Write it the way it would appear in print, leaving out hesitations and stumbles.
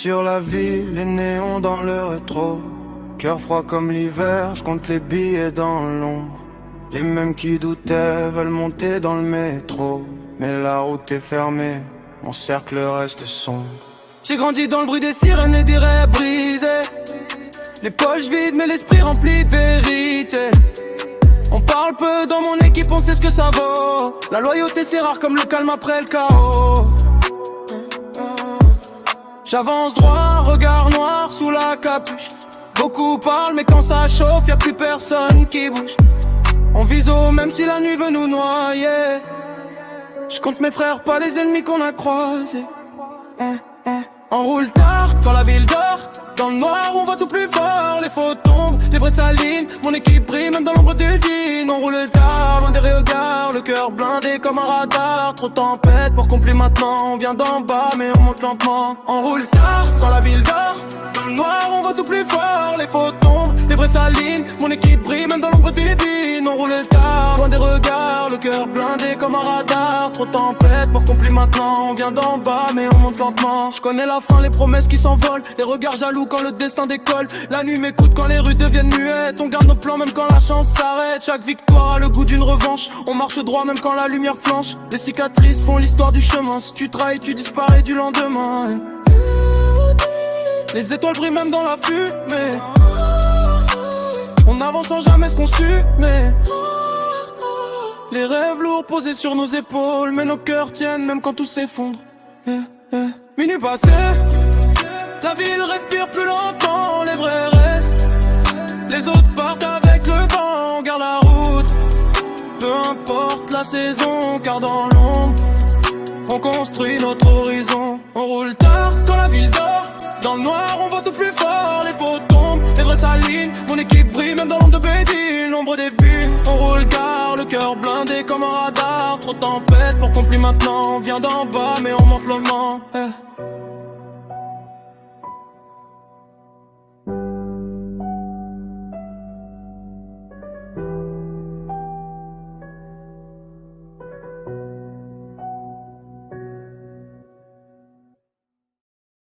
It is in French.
sur la ville, les néons dans le rétro. Cœur froid comme l'hiver, je compte les billets dans l'ombre. Les mêmes qui doutaient veulent monter dans le métro. Mais la route est fermée, mon cercle reste sombre. J'ai grandi dans le bruit des sirènes et des rêves brisés. Les poches vides mais l'esprit rempli de vérité. On parle peu dans mon équipe, on sait ce que ça vaut. La loyauté c'est rare comme le calme après le chaos. J'avance droit, regard noir sous la capuche. Beaucoup parlent mais quand ça chauffe y'a plus personne qui bouge. On vise haut même si la nuit veut nous noyer. Je compte mes frères, pas les ennemis qu'on a croisés. On roule tard quand la ville dort. Dans le noir on voit tout plus fort. Les faux tombent, les vrais s'alignent. Mon équipe brille même dans l'ombre du jean. On roule tard, loin des regards. Le cœur blindé comme un radar. Trop de tempête pour qu'on plie maintenant. On vient d'en bas mais on monte lentement. On roule tard quand la ville dort. Dans le noir on voit tout plus fort. Les faux tombent, les vrais s'alignent. Mon équipe brille même dans l'ombre du jean. On roule tard, loin des regards. Le cœur blindé comme un radar. Trop de tempête pour qu'on plie maintenant. On vient d'en bas mais on monte lentement. Je connais la fin, les promesses qui s'envolent. Les regards jaloux quand le destin décolle. La nuit m'écoute quand les rues deviennent muettes. On garde nos plans même quand la chance s'arrête. Chaque victoire a le goût d'une revanche. On marche droit même quand la lumière flanche. Les cicatrices font l'histoire du chemin. Si tu trahis tu disparais du lendemain. Les étoiles brillent même dans la fumée. On avance sans jamais ce qu'on suit, mais les rêves lourds posés sur nos épaules. Mais nos cœurs tiennent même quand tout s'effondre. Minuit passé, la ville respire plus longtemps. Les vrais restent, les autres partent avec le vent. On garde la route, peu importe la saison. Car dans l'ombre, on construit notre horizon. On roule tard quand la ville dort. Dans le noir on voit tout plus fort. Les faux tombent, les vrais s'alignent. Mon équipe brille même dans l'ombre de Bédine. L'ombre des buts, on roule tard. Le cœur blindé comme un radar. Trop de tempête pour qu'on plie maintenant. On vient d'en bas mais on monte lentement.